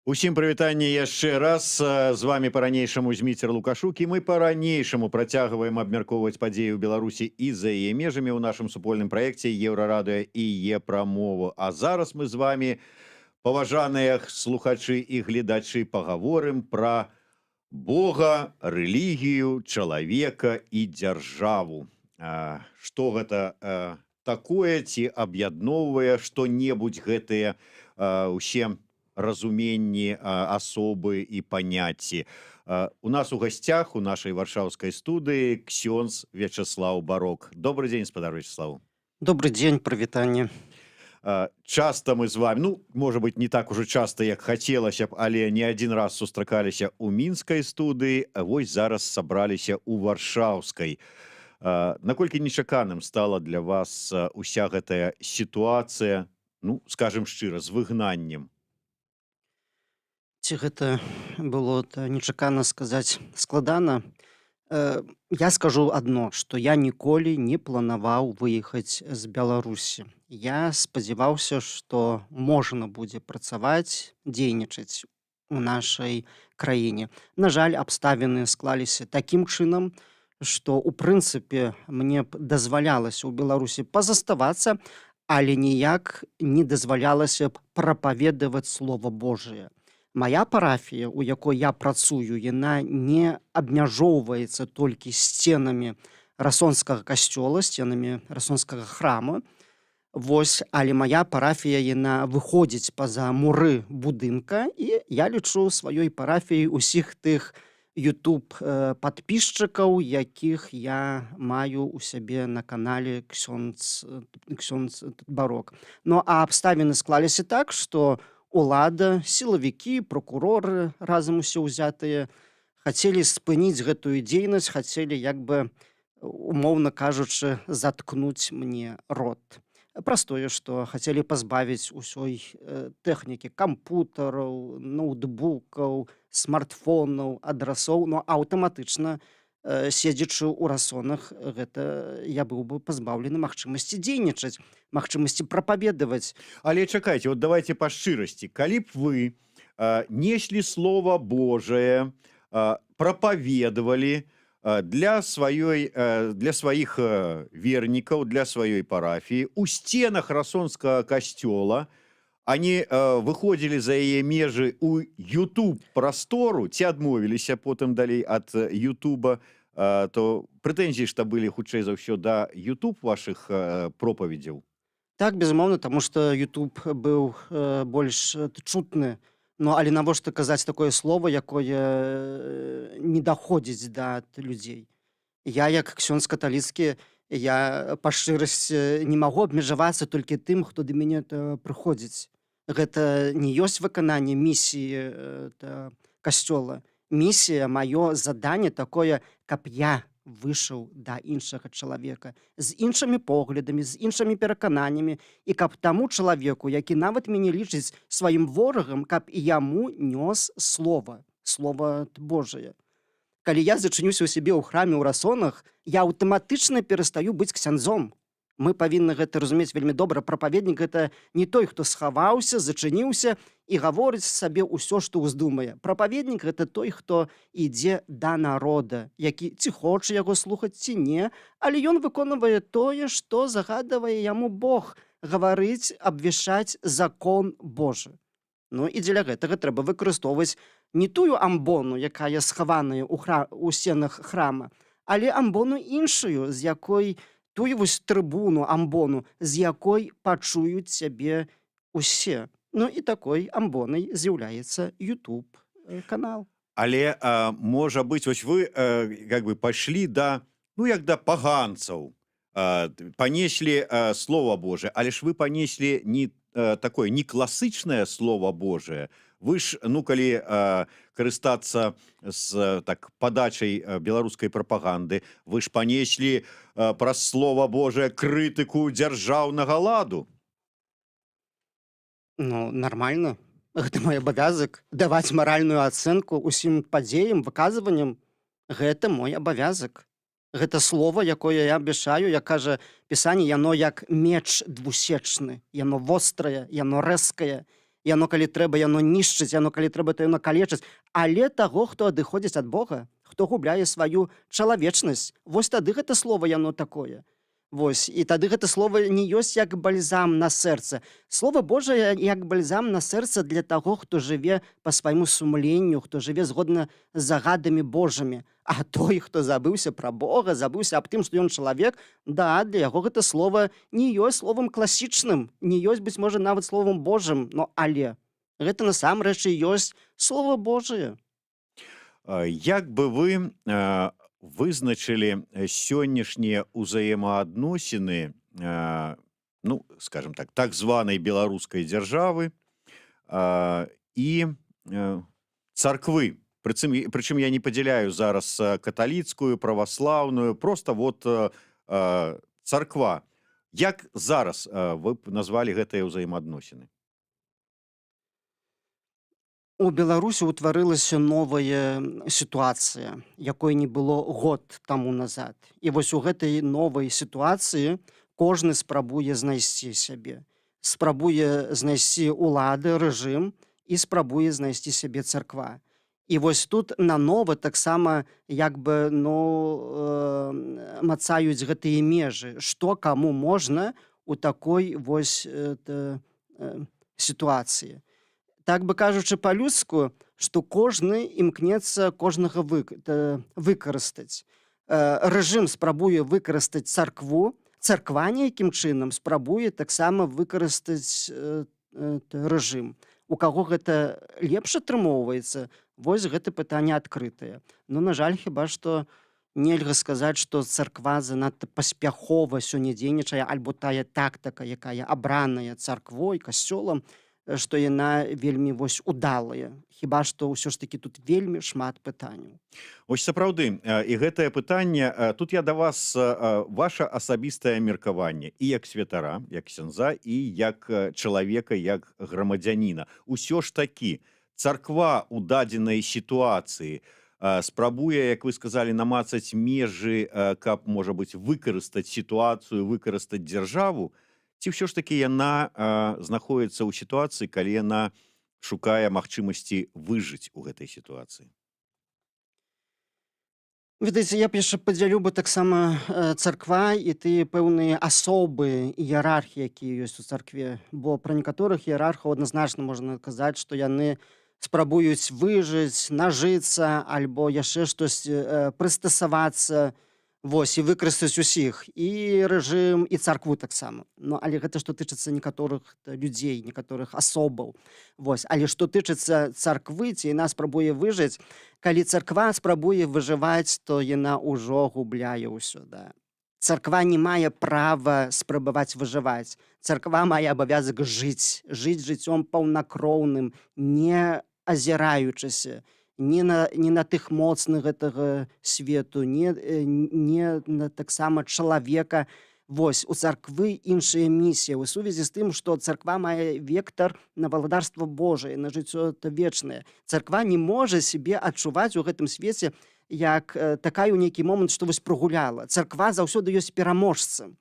Усім прывітанне яшчэ раз. З вами па-ранейшаму Зміцер Лукашук, і мы па-ранейшаму працягваем абмяркоўваць падзеі ў Беларусі і за яе межамі ў нашым супольным праекце Еўрарадыё і Е-прамову. А зараз мы з вами, паважаныя слухачы і гледачы, пагаворым пра Бога, рэлігію, чалавека і дзяржаву. Што гэта такое, ці аб'ядноўвае што-небудзь гэтыя усе разуменні, асобы і паняцці. У нас у гасцях у нашай варшаўскай студыі ксёндз Вячеслаў Барок. Добрый дзень, спадар Вячеслаў. Добрый дзень, прывітанне. Часта мы з вами, ну, можа быць, не так ужо часта, як хацелася б, але не адзін раз сустракаліся ў мінскай студыі, а вось зараз сабраліся ў варшаўскай. Наколькі нечаканым стала для вас уся гэтая сітуацыя, ну, скажем шчыра, з выгнаннем? Ці гэта было нечакана сказаць складана. Я скажу адно, што я ніколі не планаваў выехаць з Беларусі. Я спадзяваўся, што можна будзе працаваць, дзейнічаць у нашай краіне. На жаль, абставіны склаліся такім чынам, што ў прынцыпе мне б дазвалялася ў Беларусі пазаставацца, але ніяк не дазвалялася б прапаведаваць Слова Божае. Мая парафія, у якой я працую, яна не абмяжоўваецца толькі сценамі расонскага касцёла, сценамі расонскага храма. Вось, але мая парафія, яна выходзіць па-за муры будынка, і я лічу сваёй парафіяй усіх тых YouTube падпісчыкаў, якіх я маю ў сябе на канале ксёндз Барок. Ну, а абставіны склаліся так, што улада, сілавікі, прокуроры, разам усе ўзятыя, хацелі спыніць гэтую дзейнасць, хацелі, як бы, умоўна кажучы, заткнуць мне рот. Праз тое, што хацелі пазбавіць усёй тэхнікі, кампутараў, ноутбукаў, смартфонаў, адрасоў, ну, аўтаматычна, седзячы ў расонах, гэта я быў бы пазбаўлены магчымасці дзейнічаць, магчымасці прапаведаваць. Але чакайце, вот давайте па шчырасці. Калі б вы неслі Слова Божае, прапаведавалі для сваіх вернікаў, для сваёй парафіі, у сценах расонскага касцёла, они выходзілі за яе межы ў YouTube-прастору, ці адмовіліся потым далей ад Ютуба, то прэтэнзіі што былі хутчэй за ўсё да YouTube вашых пропаведзяў? Так, безумоўна, таму што YouTube быў больш чутны. Ну, але навошта казаць такое слова, якое не даходзіць да людзей? Я, як ксёндз каталіцкі, я па шчырасці не магу абмежавацца толькі тым, хто да мяне прыходзіць. Гэта не ёсць выкананне місіі касцёла. Місія, маё заданне такое, каб я выйшаў да іншага чалавека з іншымі поглядамі, з іншымі перакананнямі, і каб таму чалавеку, які нават мяне лічыць сваім ворагам, каб і яму нёс Слова Божае. Калі я зачынюся ў сябе ў храме ў расонах, я аўтаматычна перастаю быць ксяндзом. Мы павінны гэта разумець вельмі добра. Прапаведнік — гэта не той, хто схаваўся, зачыніўся і гаворыць сабе ўсё, што ўздумае. Прапаведнік — гэта той, хто ідзе да народа, які ці хоча яго слухаць, ці не, але ён выконвае тое, што загадвае яму Бог — гаварыць, абвяшчаць закон Божы. Ну, і дзеля гэтага трэба выкарыстоўваць не тую амбону, якая схаваная ў сценах храма, але амбону іншую, з якой тую вось трыбуну, амбону, з якой пачуюць сябе ўсе. Ну, і такой амбонай з'яўляецца YouTube канал. Але, можа быць, вось вы як бы пайшлі да, ну, як да паганцаў, панеслі Слова Божае, але ж вы панеслі не такое, не класычнае Слова Божае. Вы ж, ну, калі карыстацца з падачай беларускай прапаганды, вы ж панеслі праз Слова Божае крытыку дзяржаўнага ладу. Ну, нармальна. Гэта мой абавязак даваць маральную ацэнку ўсім падзеям, выказванням. Гэта мой абавязак. Гэта слова, якое я абвяшчаю, як кажа пісанне, яно як меч двусечны, яно вострае, яно рэзкае, яно калі трэба, яно нішчыць, яно калі трэба, то яно калечыць. Але таго, хто адыходзіць ад Бога, хто губляе сваю чалавечнасць, вось тады гэта слова яно такое. Вось, і тады гэта слова не ёсць як бальзам на сэрца. Слова Божае як бальзам на сэрца для таго, хто жыве па свайму сумленню, хто жыве згодна з загадамі Божымі. А той, хто забыўся пра Бога, забыўся аб тым, што ён чалавек, да, для яго гэта слова не ёсць словам класічным, не ёсць, быць можа, нават словам Божым, но але гэта насамрэч і ёсць Слова Божае. Як бы вы вызначылі сённяшнія ўзаемаадносіны, ну, скажем так званай беларускай дзяржавы і царквы? Прычым я не падзяляю зараз каталіцкую, праваслаўную, просто вот царква. Як зараз вы б назвалі гэтыя ўзаемаадносіны? У Беларусі ўтварылася новая сітуацыя, якой не было год таму назад. І вось у гэтай новай сітуацыі кожны спрабуе знайсці сябе. Спрабуе знайсці ўлады, рэжым і спрабуе знайсці сябе царква. І вось тут нанова таксама як бы мацаюць гэтыя межы, што каму можна у такой вось сітуацыі. Так бы кажучы па-людску, што кожны імкнецца кожнага выкарыстаць. Рэжым спрабуе выкарыстаць царкву, царква нейкім чынам спрабуе таксама выкарыстаць рэжым. У каго гэта лепш атрымоўваецца, вось гэта пытанне адкрытае. Ну, на жаль, хіба што нельга сказаць, што царква занадта паспяхова сёння дзейнічае, альбо тая тактыка, якая абраная царквой, касцёлам, што яна вельмі вось удалая. Хіба што ўсё ж такі тут вельмі шмат пытанняў. Вось сапраўды, і гэтае пытанне, тут я да вас ваша асабістае меркаванне і як святара, як ксяндза, і як чалавека, як грамадзяніна. Усё ж такі царква ў дадзенай сітуацыі спрабуе, як вы сказалі, намацаць межы, каб, можа быць, выкарыстаць сітуацыю, выкарыстаць дзяржаву, ці ўсё ж такі яна знаходзіцца ў сітуацыі, калі яна шукае магчымасці выжыць у гэтай сітуацыі? Ведаеце, я б яшчэ падзялю бы таксама царква і тыя пэўныя асобы, іерархіі, якія ёсць у царкве. Бо пра некаторых іерархаў адназначна можна казаць, што яны спрабуюць выжыць, нажыцца, альбо яшчэ штосьці прыстасавацца, вось, і выкарыстаць усіх, і рэжым, і царкву таксама. Ну, але гэта што тычыцца некаторых людзей, некаторых асобаў. Вось. Але што тычыцца царквы, ці яна спрабуе выжыць, калі царква спрабуе выжываць, то яна ўжо губляе ўсё, да. Царква не мае права спрабаваць выжываць. Царква мае абавязак жыць жыццём паўнакроўным, не азіраючыся, не на тых моцных гэтага свету, не на таксама чалавека. Вось, у царквы іншая місія ў сувязі з тым, што царква мае вектар на валадарства Божае, на жыццё вечнае. Царква не можа сябе адчуваць у гэтым свеце як такая ў нейкі момант, што вось прогуляла. Царква заўсёды ёсць пераможца.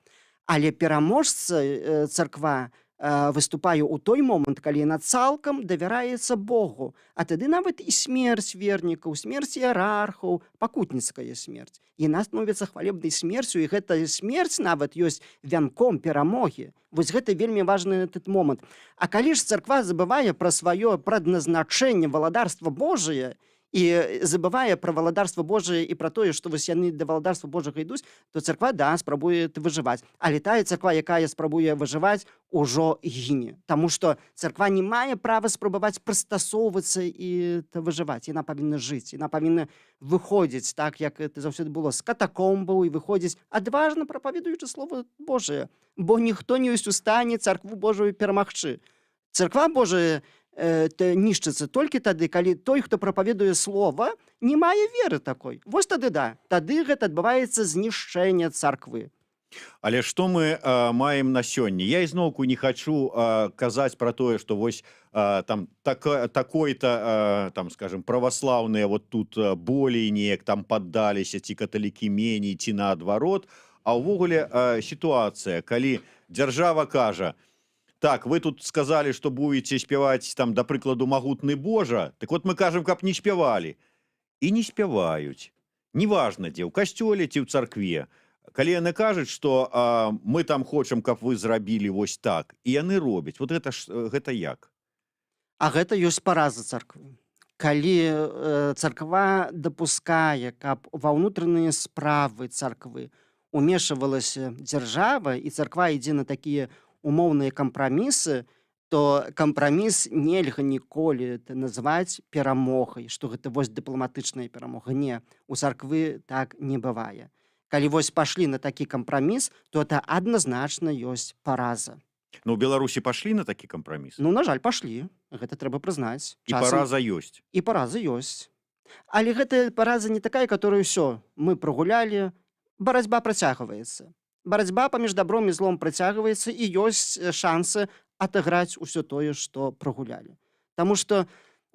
Але пераможца царква выступае ў той момант, калі яна цалкам давяраецца Богу. А тады нават і смерць вернікаў, смерць іерархаў, пакутніцкая смерць. Яна становіцца хвалебнай смерцю, і гэтая смерць нават ёсць вянком перамогі. Вось гэта вельмі важны этот момант. А калі ж царква забывае пра сваё прадназначэнне валадарства Божае, і забывае пра валадарства Божае і пра тое, што вось яны да валадарства Божага ідуць, то царква, да, спрабуе выжываць. Але тая царква, якая спрабуе выжываць, ужо гіне. Таму што царква не мае права спрабаваць прыстасоўвацца і выжываць. Яна павінна жыць, яна павінна выходзіць, так, як это заўсёды было, з катакомбаў і выходзіць адважна прапаведуючы Слова Божае. Бо ніхто не ёсць у стане царкву Божую перамагчы. Царква Божая нішчыцца толькі тады, калі той, хто прапаведуе слова, не мае веры такой. Вось тады да, тады гэта адбываецца знішчэнне царквы. Але што мы маем на сёння? Я ізноўку не хачу казаць пра тое, што вось там такой-то там скажем праваслаўныя вот тут болей неяк там паддаліся, ці каталікі меней, ці наадварот. А ўвогуле сітуацыя, калі дзяржава кажа: так, вы тут сказалі, што будете спяваць там, да прыкладу, магутны Божа, так вот мы кажам, каб не спявалі. І не спяваюць. Неважна дзе, ў касцёле ці ў царкве. Калі яны кажуць, што мы там хочам, каб вы зрабілі вось так, і яны робяць. Вот гэта як? А гэта ёсць параза царквы. Калі царква дапускае, каб ва ўнутраныя справы царквы умешвалася дзяржава, і царква ідзе на такія умоўныя кампрамісы, то кампраміс нельга ніколі назваць перамогай, што гэта вось дыпламатычная перамога. Не, у царквы так не бывае. Калі вось пашлі на такі кампраміс, то это адназначна ёсць параза. Ну, у Беларусі пашлі на такі кампраміс? Ну, на жаль, пашлі. Гэта трэба прызнаць. І параза ёсць. І параза ёсць. Але гэта параза не такая, которую ўсё, мы прагулялі, барацьба працягваецца. Барацьба паміж добром і злом працягваецца, і ёсць шансы атыграць усё тое, што прагулялі. Таму што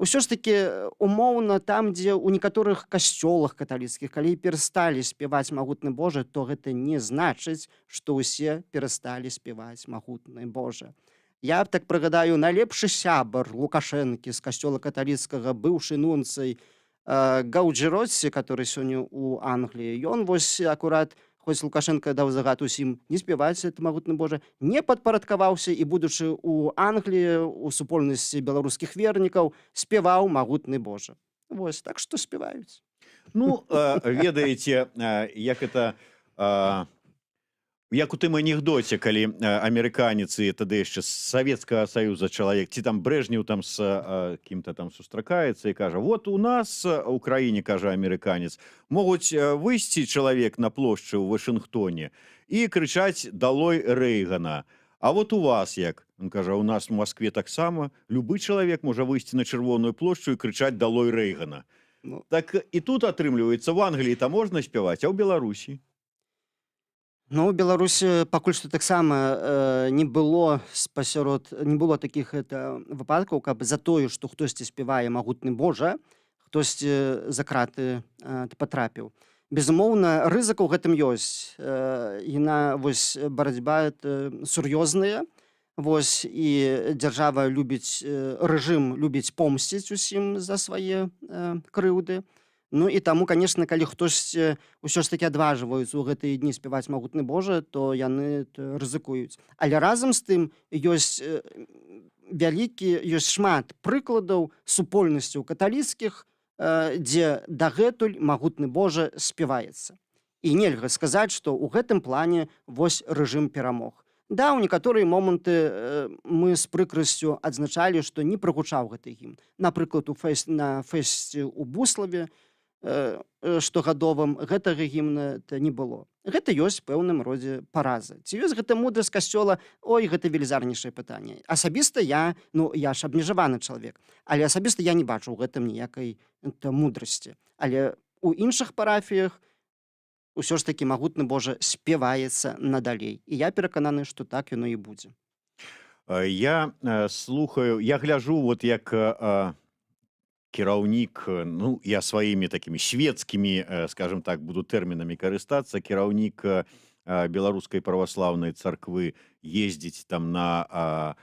ўсё ж такі умоўна там, дзе ў некаторых касцёлах каталіцкіх, калі перасталі спяваць магутны Божа, то гэта не значыць, што ўсе перасталі спяваць магутны Божа. Я так прыгадаю, найлепшы сябар Лукашэнкі з касцёла каталіцкага, быўшы нунцый Гаўджіросці, который сёння ў Англіі, ён вось акурат, хоць Лукашенко даў загад усім не спяваць это магутны Божа, не падпарадкаваўся і, будучы ў Англіі, у супольнасці беларускіх вернікаў, спяваў магутны Божа. Вось, так што спяваюць. Ну, ведаеце, як это... Як у тым анекдоце, калі амерыканец і тады яшчэ з Савецкага Саюза чалавек, ці там Брэжнеў там з кім-то там сустракаецца і кажа: вот у нас у краіне, кажа амерыканец, могуць выйсці чалавек на плошчы ў Вашынгтоне і крычаць: далой Рэйгана. А вот у вас як? Он кажа: у нас в Москве таксама любы чалавек можа выйсці на чырвоную плошчу і крычаць: далой Рэйгана. Ну. Так і тут атрымліваецца, в Англіі там можна спяваць, а ў Беларусі? Ну, у Беларусі пакуль што таксама не было такіх выпадкаў, каб за тое, што хтосьці спявае магутны Божа, хтосьці за краты патрапіў. Безумоўна, рызыка ў гэтым ёсць. Яна вось барацьба сур'ёзная. Вось, і дзяржава любіць, рэжым любіць помсціць усім за свае крыўды. Ну і таму, канешне, калі хтосьці ўсё ж такі адважваюцца ў гэтыя дні спяваць магутны Божа, то яны рызыкуюць. Але разам з тым ёсць шмат прыкладаў супольнасцяў каталіцкіх, дзе дагэтуль магутны Божа спяваецца. І нельга сказаць, што ў гэтым плане вось рэжым перамог. Да, у некаторыя моманты мы з прыкрасцю адзначалі, што не прагучаў гэты гімн. Напрыклад, на фэсце ў Буславе штогадовым гэтага гімна не было. Гэта ёсць пэўным родзе параза. Ці ёсць гэта мудрасць касцёла? Ой, гэта велізарнейшае пытанне. Асабіста я ж абмежаваны чалавек, але асабіста я не бачу ў гэтым ніякай мудрасці. Але у іншых парафіях усё ж такі магутны Божа спяваецца надалей. І я перакананы, што так яно і будзе. Я слухаю, я гляжу, вот як кіраўнік, ну, я сваімі такімі шведскімі, скажем так, буду тэрмінамі карыстацца, кіраўнік беларускай праваслаўнай царквы ездзіць там на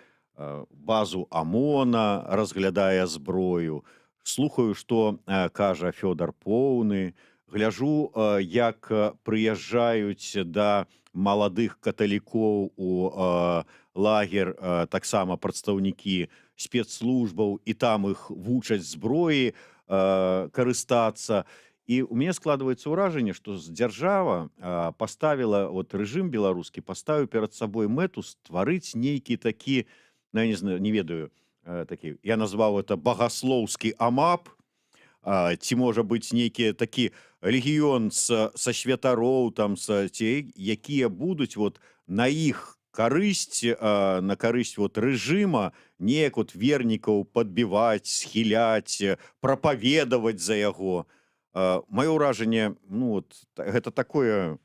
базу ОМОНа, разглядае зброю. Слухаю, што кажа Фёдор Поўны, гляжу, як прыязджаюць да маладых каталікоў у лагер таксама прадстаўнікі спецслужбаў, і там іх вучаць зброі карыстацца. І у мяне складваецца ўражанне, што дзяржава паставіла, вот рэжым беларускі паставіў перад сабой мэту стварыць нейкі такі, ну, я не знаю, не ведаю, такі, я назваў это багаслоўскі амап, ці можа быць нейкі такі легіён са святароў, там, якія будуць вот на іх карысць, на карысць вот рэжыма неяк вот вернікаў падбіваць, схіляць, прапаведаваць за яго. Маё ўражанне, ну, вот, гэта такое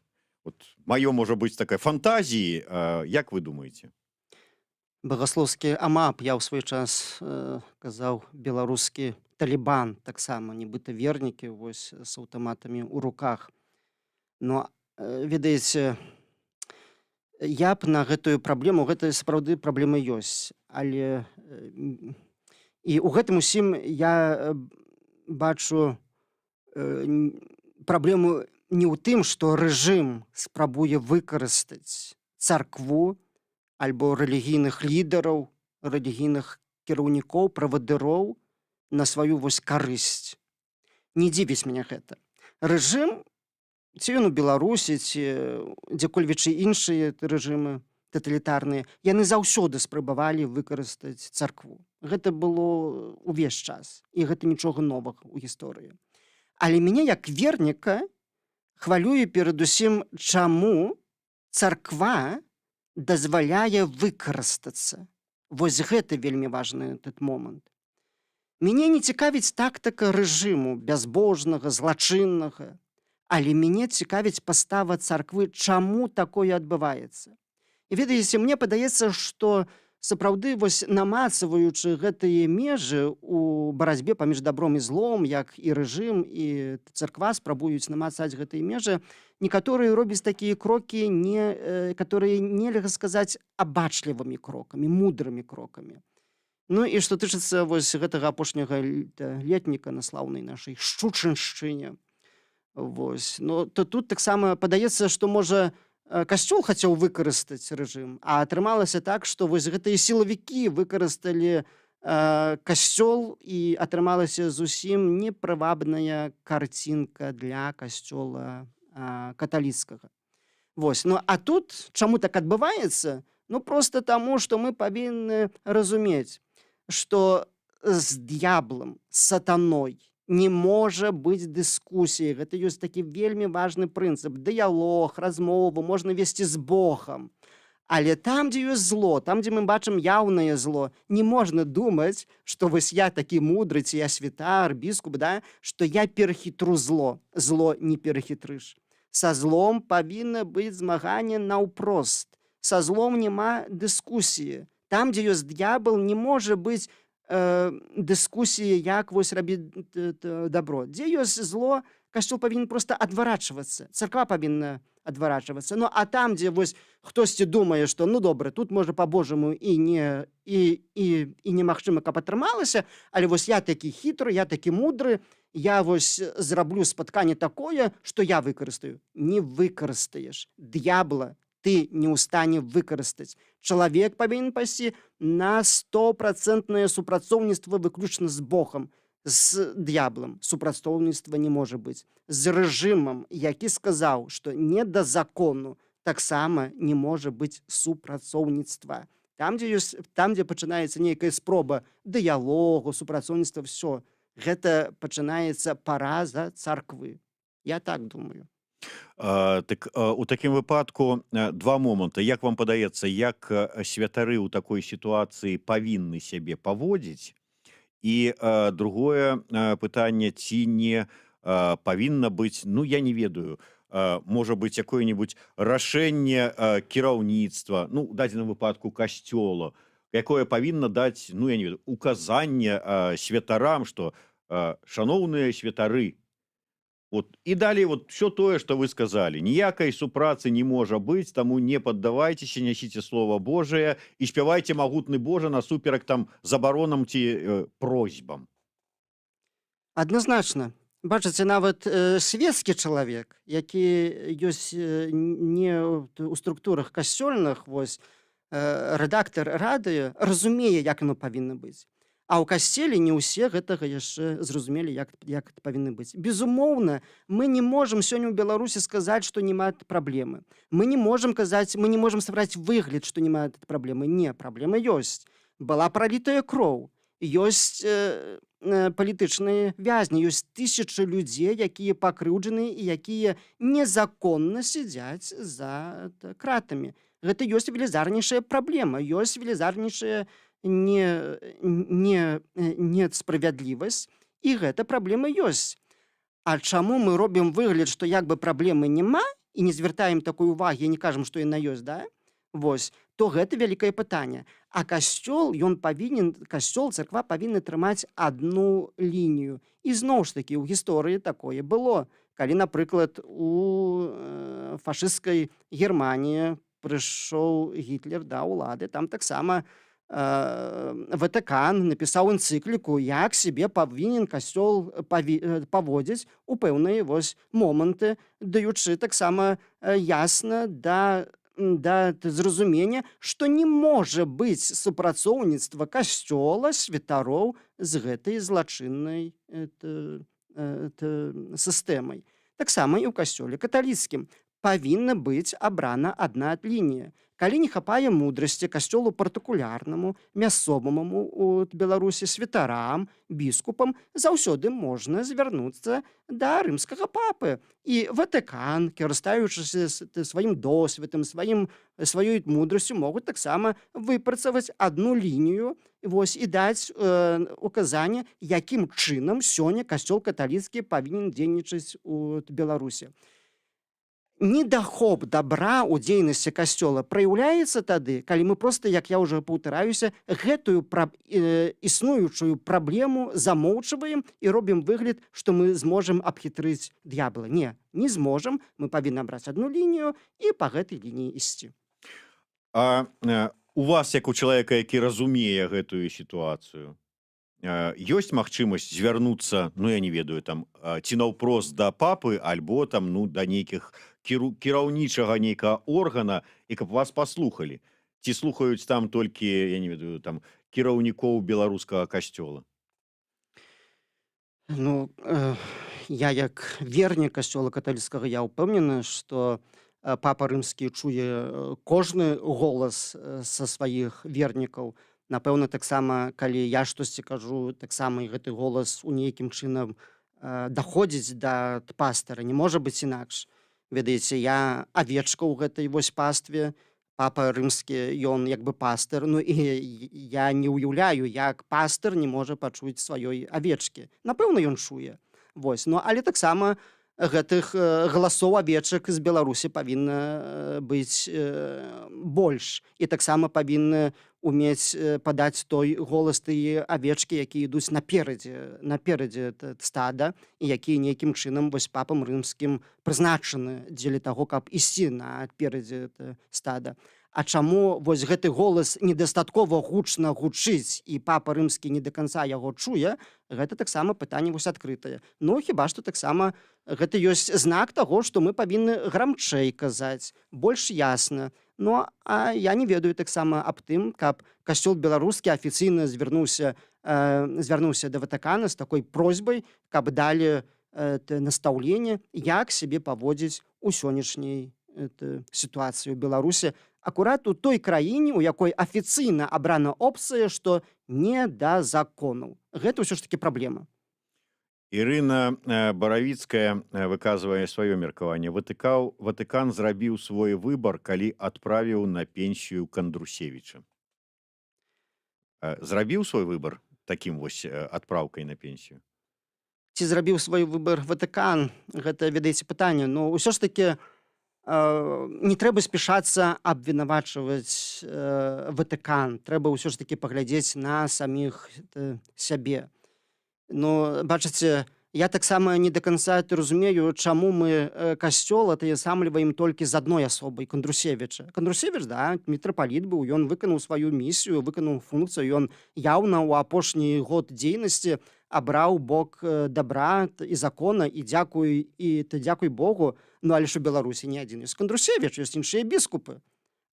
Вот маё можа быць такая фантазіі, як вы думаеце? Багаслоўскі АМАП, я ў свой час казаў беларускі Талібан, таксама нібыта вернікі вось з аўтаматамі ў руках. Но ведаеце, я б на гэтую праблему, гэта сапраўды праблема ёсць, але і ў гэтым усім я бачу праблему не ў тым, што рэжым спрабуе выкарыстаць царкву альбо рэлігійных лідараў, рэлігійных кіраўнікоў, правадыроў на сваю вось карысць. Не дзівіць мяне гэта. Рэжым, ці ён у Беларусі, ці дзе-кольвечы іншыя рэжымы таталітарныя, яны заўсёды спрабавалі выкарыстаць царкву. Гэта было ўвесь час, і гэта нічога новага ў гісторыі. Але мяне як верніка хвалюе перадусім, чаму царква дазваляе выкарыстацца. Вось гэта вельмі важны этот момант. Мяне не цікавіць тактыка рэжыму бязбожнага, злачыннага, але мяне цікавіць пастава царквы, чаму такое адбываецца. І ведаеце, мне падаецца, што сапраўды вось намацваючы гэтыя межы ў барацьбе паміж добром і злом, як і рэжым, і царква спрабуюць намацаць гэтыя межы, некаторыя робяць такія крокі, которые нельга сказаць абачлівымі крокамі, мудрымі крокамі. Ну і што тычыцца вось гэтага апошняга летніка на слаўнай нашай Шчучыншчыне, вось, ну, то тут таксама падаецца, што можа касцёл хацеў выкарыстаць рэжым, а атрымалася так, што вось гэтыя сілавікі выкарысталі касцёл, і атрымалася зусім непрывабная карцінка для касцёла каталіцкага. Вось, ну а тут чаму так адбываецца? Ну проста таму, што мы павінны разумець, што з д'яблам, з сатаной не можа быць дыскусіі. Гэта ёсць такі вельмі важны прынцып. Дыялог, размову можна весці з Богам. Але там, дзе ёсць зло, там, дзе мы бачым яўнае зло, не можна думаць, што вось я такі мудры, ці я святар, біскуп, да, што я перахітру зло. Зло не перахітрыш. Са злом павінна быць змаганне наўпрост. Са злом няма дыскусіі. Там, дзе ёсць д'ябал, не можа быць дыскусіі, як вось рабіць добро. Дзе ёсць зло, касцёл павінен проста адварачвацца. Царква павінна адварачвацца. Ну а там, дзе вось хтосьці думае, што ну добра, тут можа па-божаму і немагчыма, каб атрымалася, але вось я такі хітры, я такі мудры, я вось зраблю спатканне такое, што я выкарыстаю. Не выкарыстаеш. Д'ябла ты не ў стане выкарыстаць. Чалавек павінен пайсці на 100% супрацоўніцтва выключна з Богам. З д'яблам супрацоўніцтва не можа быць. З рэжымам, які сказаў, што не да закону, таксама не можа быць супрацоўніцтва. Там, дзе пачынаецца нейкая спроба дыялогу, супрацоўніцтва, все. Гэта пачынаецца параза царквы. Я так думаю. Так у такім выпадку два моманты. Як вам падаецца, як святары ў такой сітуацыі павінны сябе паводзіць? І другое пытанне, ці не павінна быць, ну я не ведаю, можа быць якое-небудзь рашэнне кіраўніцтва, ну у дадзеным выпадку касцёла, якое павінна даць, ну я не ведаю, указанне святарам, што шаноўныя святары, вот, і далей вот все тое, што вы сказалі. Ніякай супрацы не можа быць, таму не паддавайцеся, нясіце Слова Божае і спявайце магутны Божа насуперак там забаронам ці просьбам. Адназначна. Бачыце, нават свецкі чалавек, які ёсць не ў структурах касцёльных, вось, рэдактар радыё, разумее, як оно павінна быць. А ў касцеле не ўсе гэтага яшчэ зразумелі, як это павінна быць. Безумоўна, мы не можам сёння ў Беларусі сказаць, што няма праблемы. Мы не можам ствараць выгляд, што няма праблемы. Не, праблема ёсць. Была пралітая кроў. Ёсць палітычныя вязні, ёсць тысячы людзей, якія пакрыўджаны і якія незаконна сядзяць за кратамі. Гэта ёсць велізарнейшая праблема, ёсць велізарнейшая несправядлівасць, і гэта праблема ёсць. А чаму мы робім выгляд, што як бы праблемы няма, і не звяртаем такой увагі, не кажам, што яна ёсць, да? Вось, то гэта вялікае пытанне. А касцёл, царква павінны трымаць адну лінію. І зноў ж такі ў гісторыі такое было. Калі, напрыклад, у фашысцкай Германіі прыйшоў Гітлер да ўлады, там таксама Ватыкан напісаў энцыкліку, як сябе павінен касцёл паводзіць у пэўныя моманты, даючы таксама ясна да зразумення, што не можа быць супрацоўніцтва касцёла, святароў з гэтай злачыннай сістэмай. Таксама і ў касцёле каталіцкім павінна быць абрана адна лінія. Калі не хапае мудрасці касцёлу партыкулярнаму, мясцоваму у Беларусі святарам, біскупам, заўсёды можна звярнуцца да рымскага папы. І Ватыкан, карыстаючыся сваім досведам, сваёй мудрасцю, могуць таксама выпрацаваць адну лінію і даць указанне, якім чынам сёння касцёл каталіцкі павінен дзейнічаць у Беларусі. Недахоп дабра ў дзейнасці касцёла праяўляецца тады, калі мы проста, як я ўжо паўтараюся, гэтую існуючую праблему замоўчваем і робім выгляд, што мы зможам абхітрыць д'ябла. Не зможам, мы павінны браць адну лінію і па гэтай лініі ісці. А у вас, як у чалавека, які разумее гэтую сітуацыю, ёсць магчымасць звярнуцца, я не ведаю, там ці наўпрост да папы, альбо там да нейкіх кіраўнічага нейкага органа, і каб вас паслухалі? Ці слухаюць там толькі, я не ведаю, там кіраўнікоў беларускага касцёла? Я як вернік касцёла каталіцкага, я ўпэўнены, што папа рымскі чуе кожны голас са сваіх вернікаў. Напэўна, таксама, калі я штосьці кажу, таксама і гэты голас у нейкім чынам даходзіць да пастара. Не можа быць інакш. Ведаеце, я авечка ў гэтай пастве, папа рымскі, ён як бы пастар, і я не ўяўляю, як пастар не можа пачуць сваёй авечкі. Напэўна, ён чуе. Але таксама гэтых галасоў авечак з Беларусі павінна быць больш. І таксама павінны умець падаць той голас тыя авечкі, якія ідуць наперадзе стада, і якія нейкім чынам папам рымскім прызначаны дзеля таго, каб ісці наперадзе стада. А чаму гэты голас недастаткова гучна гучыць і папа рымскі не да канца яго чуе, гэта таксама пытанне адкрытае. Хіба што таксама гэта ёсць знак таго, што мы павінны грамчэй казаць, больш ясна. А я не ведаю таксама аб тым, каб касцёл беларускі афіцыйна звярнуўся да Ватыкана з такой просьбай, каб далі настаўленне, як сябе паводзіць у сённяшняй сітуацыі ў Беларусі, акурат у той краіне, у якой афіцыйна абрана опцыя, што не да законаў. Гэта ўсё ж такі праблема. Ірына Баравіцкая выказвае сваё меркаванне. Ватыкан зрабіў свой выбар, калі адправіў на пенсію Кандрусевіча. Зрабіў свой выбар такім адпраўкай на пенсію? Ці зрабіў свой выбар Ватыкан? Гэта, ведаеце, пытанне. Ўсё ж такі не трэба спяшацца абвінавачваць Ватыкан. Трэба ўсё ж такі паглядзець на саміх сябе. Бачыце, я таксама не да канца разумею, чаму мы касцёл атаясамліваем толькі з адной асобай, Кандрусевіча. Кандрусевіч, мітрапаліт быў, ён выканаў сваю місію, выканаў функцыю, ён яўна ў апошні год дзейнасці абраў бок дабра і закона, і дзякуй Богу, але ж у Беларусі не адзін ёсць Кандрусевіч, ёсць іншыя біскупы.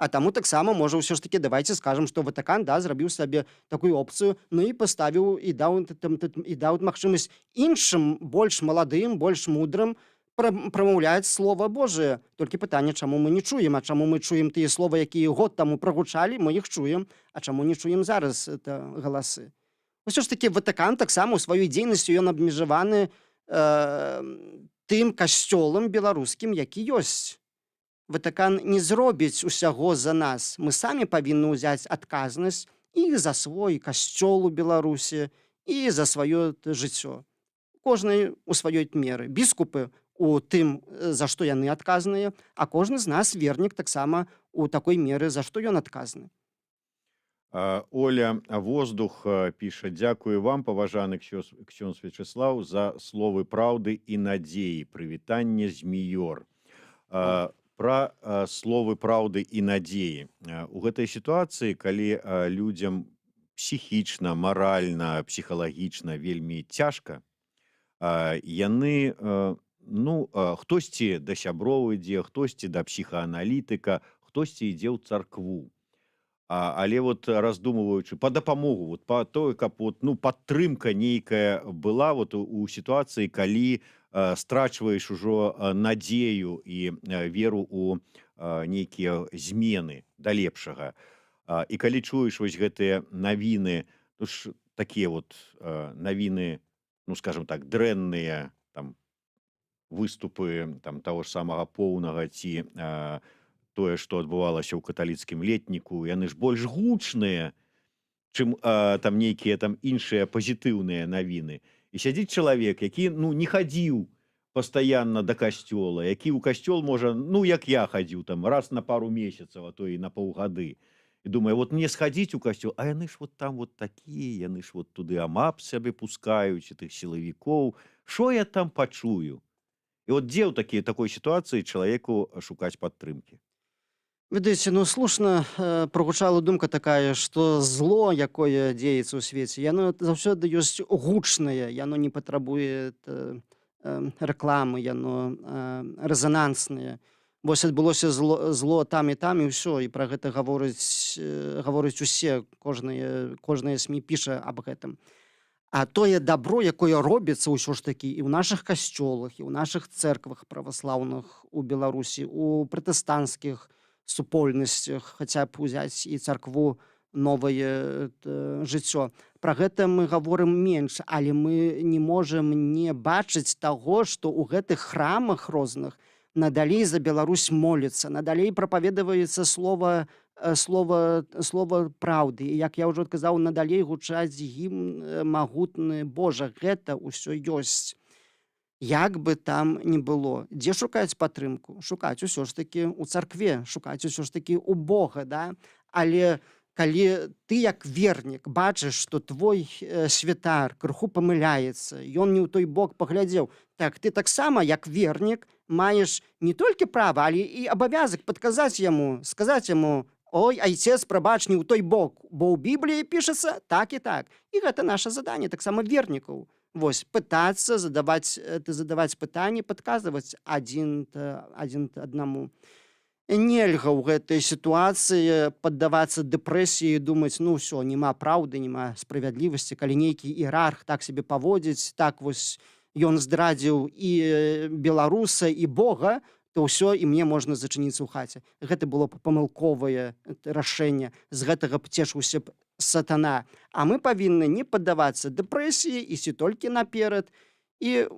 А таму таксама, можа, ўсё ж такі давайце скажам, што Ватыкан зрабіў сабе такую опцыю, і паставіў і даў магчымасць іншым, больш маладым, больш мудрым прамаўляць слова Божае. Толькі пытанне, чаму мы не чуем, а чаму мы чуем тыя словы, якія год таму прагучалі, мы іх чуем, а чаму не чуем зараз галасы. Усё ж такі Ватыкан таксама ў сваёй дзейнасці ён абмежаваны тым касцёлам беларускім, які ёсць. Ватыкан не зробіць усяго за нас. Мы самі павінны ўзяць адказнасць і за свой касцёл у Беларусі, і за сваё жыццё. Кожны у сваёй меры. Біскупы у тым, за што яны адказныя, а кожны з нас вернік таксама у такой меры, за што ён адказны. Оля Воздух піша: дзякую вам, паважаны ксёндз Вячеслаў, за словы праўды і надзеі. Прывітанне зміёр. Пра словы праўды і надзеі. У гэтай сітуацыі, калі людзям псіхічна, маральна, псіхалагічна вельмі цяжка, яны хтосьці да сяброў ідзе, хтосьці да псіхааналітыка, хтосьці ідзе ў царкву. Але вот раздумваючы па дапамогу, вот па той, каб падтрымка нейкая была вот у сітуацыі, калі страчваеш ужо надзею і веру у нейкія змены да лепшага. І калі чуеш вось гэтыя навіны, такія вот навіны, скажем так, дрэнныя, там выступы там таго ж самага Поўнага ці тое, што адбывалася ў каталіцкім летніку, яны ж больш гучныя, чым там нейкія там іншыя пазітыўныя навіны. І сядзіць чалавек, які не хадзіў пастаянна да касцёла, які ў касцёл можа, як я хадзіў там раз на пару месяцаў, а то і на паўгады. І думае, вот мне схадзіць у касцёл, а яны ж вот там вот такія, яны ж вот туды амап сабе пускаюць, тых сілавікоў. Што я там пачую? І от дзе ў такой сітуацыі чалавеку шукаць падтрымкі? Ведаеце, слушна прогучала думка такая, што зло, якое дзеецца ў свеце, яно заўсёды ёсць гучнае, яно не патрабуе рэкламы, яно рэзананснае. Вось адбылося зло там, і ўсё, і пра гэта гавораць усе, кожнае СМІ піша аб гэтым. А тое дабро, якое робіцца ўсё ж такі і ў нашых касцёлах, і ў нашых цэрквах праваслаўных у Беларусі, у пратэстанцкіх супольнасцях, хаця б узяць і царкву новае жыццё. Пра гэта мы гаворым менш, але мы не можам не бачыць таго, што ў гэтых храмах розных надалей за Беларусь моліцца, надалей прапаведваецца слова праўды. І як я ўжо адказаў, надалей гучаць гімн магутны Божа. Гэта ўсё ёсць. Як бы там ні было, дзе шукаць падтрымку? Шукаць усё ж такі ў царкве, шукаць усё ж такі ў Бога, да? Але калі ты як вернік бачыш, што твой святар крыху памыляецца, ён не ў той бок паглядзеў, так ты таксама як вернік маеш не толькі права, але і абавязак падказаць яму, сказаць яму: ой, айцец, прабач, не ў той бок, бо ў Бібліі пішацца так і так. І гэта наша заданне таксама вернікаў. Вось, пытацца задаваць пытанні, падказваць адзін аднаму. Нельга ў гэтай сітуацыі паддавацца дэпрэсіі і думаць, ўсё, няма праўды, няма справядлівасці, калі нейкі іерарх так сябе паводзіць, так вось ён здрадзіў і беларуса, і Бога, то ўсё, і мне можна зачыніцца ў хаце. Гэта было б памылковае рашэнне, з гэтага б цешыўся б сатана. А мы павінны не паддавацца дэпрэсіі, ісці толькі наперад і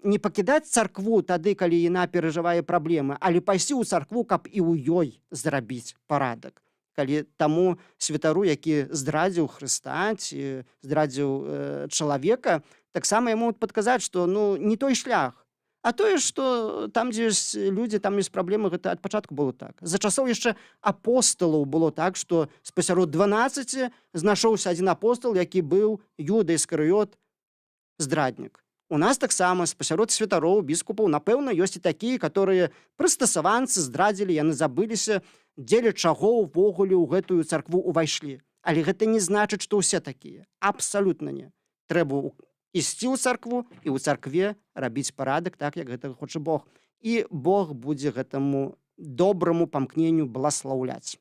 не пакідаць царкву тады, калі яна перажывае праблемы, але пайсці ў царкву, каб і ў ёй зрабіць парадак. Калі таму святару, які здрадзіў Хрыста ці здрадзіў чалавека, таксама яму падказаць, што не той шлях. А тое, што там, дзе ёсць людзі, там ёсць праблемы, гэта ад пачатку было так. За часоў яшчэ апосталаў было так, што спасярод 12 знайшоўся адзін апостал, які быў Юда Іскарыёт, здраднік. У нас таксама спасярод святароў, біскупаў, напэўна, ёсць і такія, которые прыстасаванцы здрадзілі, яны забыліся, дзеля чаго ўвогуле ў гэтую царкву ўвайшлі. Але гэта не значыць, што ўсе такія. Абсалютна не. Трэба ісці ў царкву і ў царкве рабіць парадак так, як гэта хоча Бог. І Бог будзе гэтаму добраму памкненню бласлаўляць.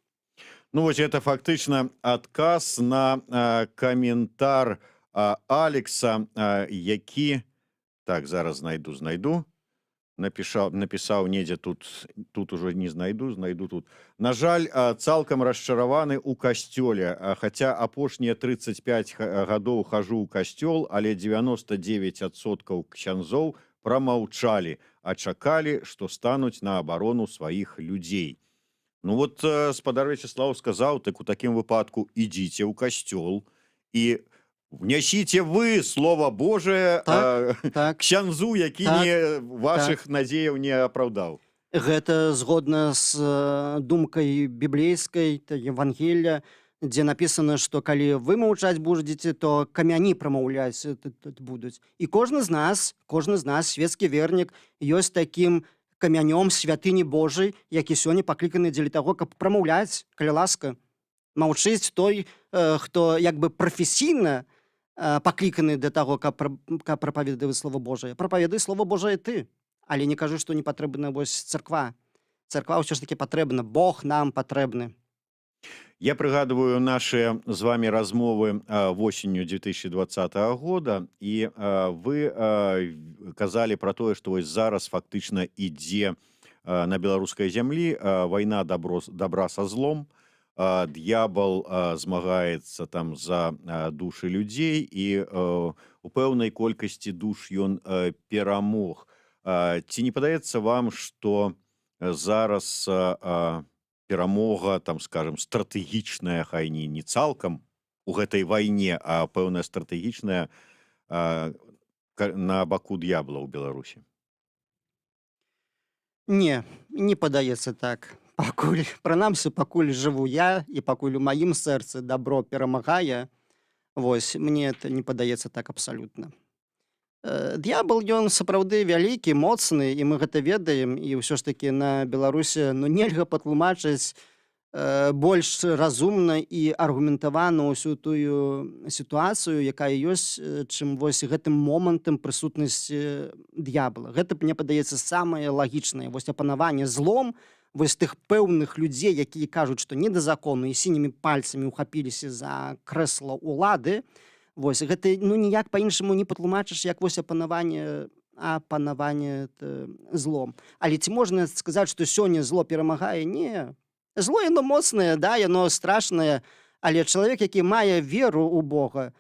Вось это фактычна адказ на каментар Алекса, які... Так, зараз знайду. Напісаў недзе тут ужо не знайду тут. На жаль, цалкам расчараваны ў касцёле, хаця апошнія 35 гадоў хажу ў касцёл, але 99% ксяндзоў прамаўчалі, а чакалі, што стануць на абарону сваіх людзей. Спадар Вячеслаў сказаў, так у такім выпадку ідзіце ў касцёл і Нясіце вы Слово Божие Так, так, ксяндзу, які так, вашых так. надзеяў не апраўдаў. Гэта згодна з думкай біблейскай, Евангелля, дзе напісана, што калі вы маўчаць будзеце, то камяні прамаўляць будуць. І кожны з нас, свецкі вернік, ёсць такім камянём святыні Божай, які сёння пакліканы дзеля таго, каб прамаўляць, калі ласка. Маўчыць той, хто як бы прафесійна пакліканы для таго, каб прапаведаваць Слова Божае. Прапаведай Слова Божае ты. Але не кажу, што не патрэбна вось царква. Царква ўсё ж такі патрэбна, Бог нам патрэбны. Я прыгадываю наши з вами размовы восенню 2020 года, і вы казалі про тое, што вось зараз фактычна ідзе на беларускай зямлі вайна добра са злом, д'ябал змагаецца там за душы людзей, і у пэўнай колькасці душ ён перамог. Ці не падаецца вам, што зараз перамога, там, скажем, стратэгічная, хай не цалкам у гэтай вайне, а пэўная стратэгічная на баку д'ябла ў Беларусі? Не падаецца так. Прынамсі, пакуль жыву я і пакуль у маім сэрцы дабро перамагае, вось, мне это не падаецца так абсалютна. Д'ябал, ён сапраўды вялікі, моцны, і мы гэта ведаем, і ўсё ж такі на Беларусі нельга патлумачыць больш разумна і аргументавана ўсю тую сітуацыю, якая ёсць, чым вось гэтым момантам прысутнасці д'ябала. Гэта, мне падаецца, самае лагічнае. Вось апанаванне злом, вось тых пэўных людзей, якія кажуць, што не да закону і сінімі пальцамі ўхапіліся за крэсла ўлады, вось гэта ніяк па-іншаму не патлумачыш, як вось апанаванне злом. Але ці можна сказаць, што сёння зло перамагае? Не. Зло яно моцнае, да, яно страшнае, але чалавек, які мае веру ў Бога,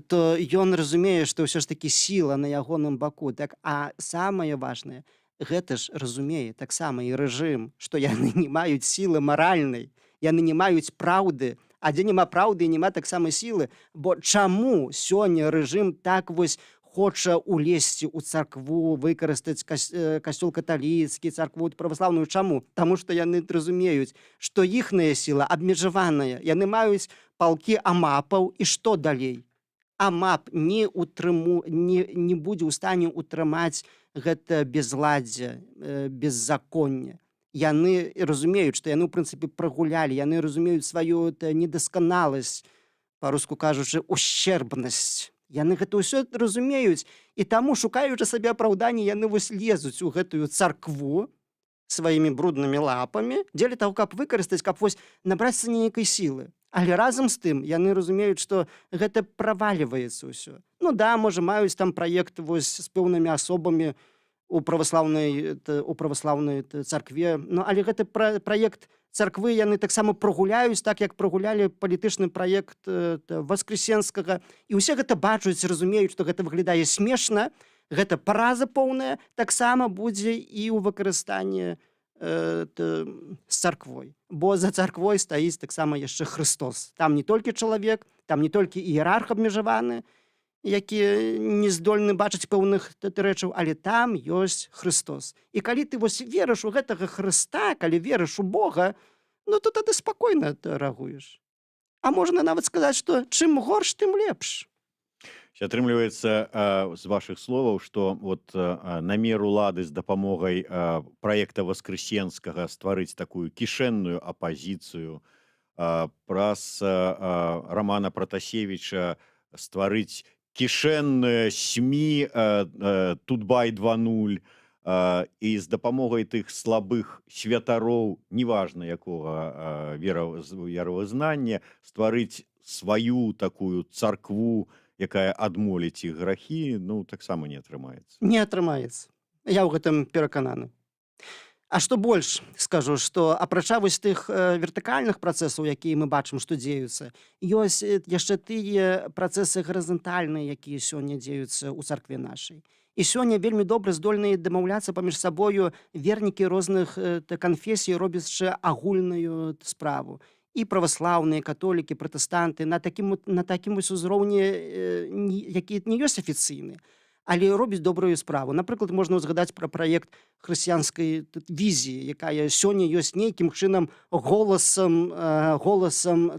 то ён разумее, што ўсё ж такі сіла на ягоным баку. Так, а самае важнае, гэта ж разумее таксама і рэжым, што яны не маюць сілы маральнай, яны не маюць праўды, а дзе няма праўды і няма таксама сілы. Бо чаму сёння рэжым так вось хоча улезці ў царкву, выкарыстаць касцёл каталіцкі, царкву праваслаўную? Чаму? Таму што яны разумеюць, што іхная сіла абмежаваная. Яны маюць палкі амапаў, і што далей? Амап не будзе ў стане ўтрымаць гэта безладдзе, беззаконне. Яны разумеюць, што яны, ў прынцыпе, прагулялі, яны разумеюць сваю недасканаласць, па-руску кажучы, ущербнасць. Яны гэта ўсё разумеюць, і таму, шукаючы сабе апраўданне, яны вось лезуць у гэтую царкву сваімі бруднымі лапамі, дзеля таго, каб выкарыстаць, каб вось набрацца нейкай сілы. Але разам з тым яны разумеюць, што гэта правальваецца ўсё. Ну да, можа, маюць там праект вось з пэўнымі асобамі у праваслаўнай царкве, але гэты праект царквы яны таксама прагуляюць, так як прагулялі палітычны праект Васкрэсенскага, і ўсе гэта бачуць, разумеюць, што гэта выглядае смешна, гэта параза поўная, таксама будзе і ў выкарыстанні з царквой. Бо за царквой стаіць таксама яшчэ Хрыстос. Там не толькі чалавек, там не толькі іерарх абмежаваны, які не здольны бачыць пэўных рэчаў, але там ёсць Хрыстос. І калі ты вось верыш у гэтага Хрыста, калі верыш у Бога, ну то тады спакойна рэагуеш. А можна нават сказаць, што чым горш, тым лепш. Атрымліваецца з вашых словаў, што вот намер улады з дапамогай праекта Васкрэсенскага стварыць такую кішэнную апазіцыю, праз Романа Пратасевіча стварыць кішэнныя СМІ Тутбай 2.0, і з дапамогай тых слабых святароў, неважна якога веравызнання, стварыць сваю такую царкву, якая адмоліць іх грахі, ну, таксама не атрымаецца. Не атрымаецца. Я ў гэтым перакананы. А што больш скажу, што апрача вось тых вертыкальных працэсаў, якія мы бачым, што дзеюцца, ёсць яшчэ тыя працэсы гарызантальныя, якія сёння дзеюцца ў царкве нашай. І сёння вельмі добра здольныя дамаўляцца паміж сабою вернікі розных канфесій, робячы агульную справу. і праваслаўныя, католікі, пратэстанты на такім вось узроўні, які не ёсць афіцыйны, але робіць добрую справу. Напрыклад, можна ўзгадаць пра праект хрысціянскай візіі, якая сёння ёсць нейкім чынам голасам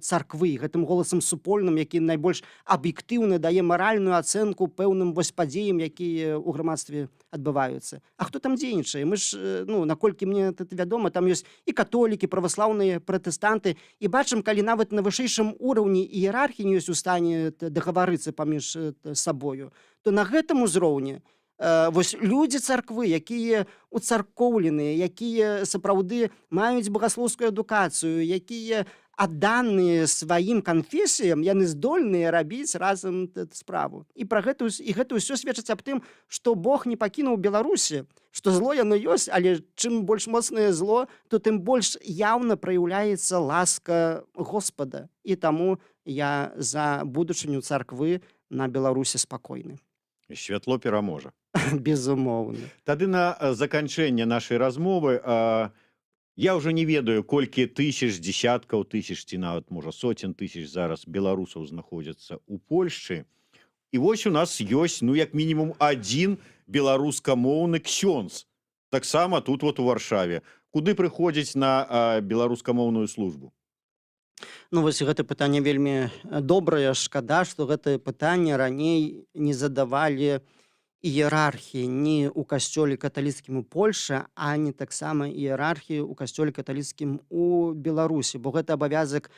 царквы, гэтым голасам супольным, які найбольш аб'ектыўна дае маральную ацэнку пэўным вось падзеям, якія ў грамадстве адбываюцца. А хто там дзейнічае? Мы ж, наколькі мне вядома, там ёсць і католікі, праваслаўныя, пратэстанты, і бачым, калі нават на вышэйшым уроўні іерархіі не ёсць у стане дагаварыцца паміж сабою, то на гэтым узроўні вось людзі царквы, якія уцаркоўленыя, якія сапраўды маюць багаслоўскую адукацыю, якія адданыя сваім канфесіям, яны здольныя рабіць разам справу. І гэта ўсё сведчыць аб тым, што Бог не пакінуў Беларусі, што зло яно ёсць, але чым больш моцнае зло, то тым больш яўна праяўляецца ласка Господа. І таму я за будучыню царквы на Беларусі спакойны. Святло пераможа. Безумоўна. Тады на заканчэнне нашай размовы я ўжо не ведаю, колькі тысяч, дзесяткаў тысяч ці нават, можа, сотен тысяч зараз беларусаў знаходзяцца ў Польшчы. І вось у нас ёсць, як мінімум, адзін беларускамоўны ксёндз. Таксама тут вот у Варшаве. Куды прыходзіць на беларускамоўную службу? Вось гэта пытанне вельмі добрае. Шкада, што гэтае пытанне раней не задавалі іерархіі ні ў касцёле каталіцкім у Польшы, ані таксама іерархіі ў касцёле каталіцкім у Беларусі, бо гэта абавязак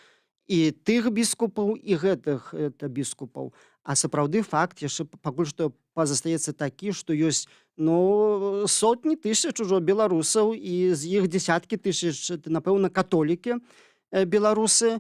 і тых біскупаў, і гэтых біскупаў. А сапраўды факт яшчэ пакуль што пазастаецца такі, што ёсць сотні тысяч ужо беларусаў, і з іх дзесяткі тысяч, напэўна, католікі беларусы,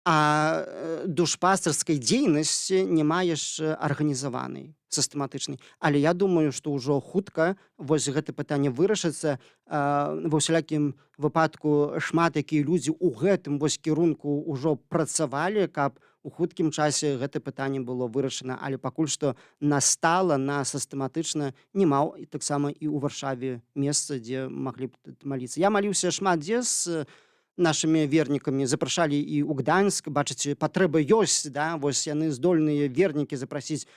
а душпастарскай дзейнасці няма яшчэ арганізаванай, сістэматычнай. Але я думаю, што ўжо хутка вось гэта пытанне вырашыцца. Ва ўсялякім выпадку шмат якія людзі ў гэтым вось кірунку ўжо працавалі, каб у хуткім часе гэта пытанне было вырашана, але пакуль што настала, сістэматычна няма таксама і ў Варшаве месца, дзе маглі б маліцца. Я маліўся шмат дзе з нашымі вернікамі, запрашалі і ў Гданьск, бачыце, патрэба ёсць, вось яны здольныя вернікі запрасіць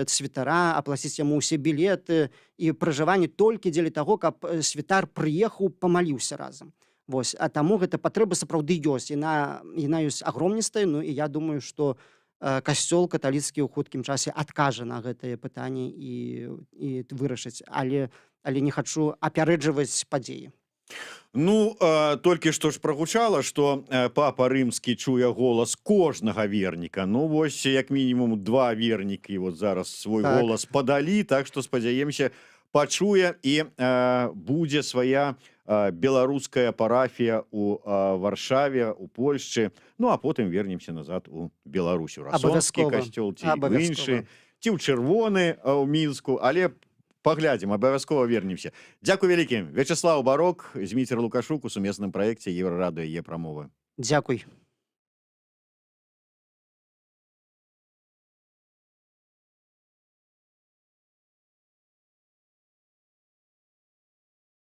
святара, аплаціць яму ўсе білеты і пражыванне толькі дзеля таго, каб святар прыехаў, памаліўся разам. Вось, а таму гэта патрэба сапраўды ёсць, яна ёсць агромністая, і я думаю, што касцёл каталіцкі ў хуткім часе адкажа на гэтае пытанне і вырашыць, але не хачу апярэджваць падзеі. Толькі што ж прагучала, што папа рымскі чуе голас кожнага верніка. Вось, як мінімум, 2 вернікі вот зараз свой голас падалі, так што, спадзяемся, пачуе і будзе свая беларуская парафія у Варшаве, у Польшчы, а потым вернемся назад у Беларусь, у Расонскі касцёл, ці ў іншы, ці ў Чырвоны ў Мінску, але паглядзім, абавязкова вернемся. Дзякуй вялікі. Вячеслав Барок, Зміцер Лукашук у сумесным праекце Еўрарадыё Е-прамовы. Дзякуй.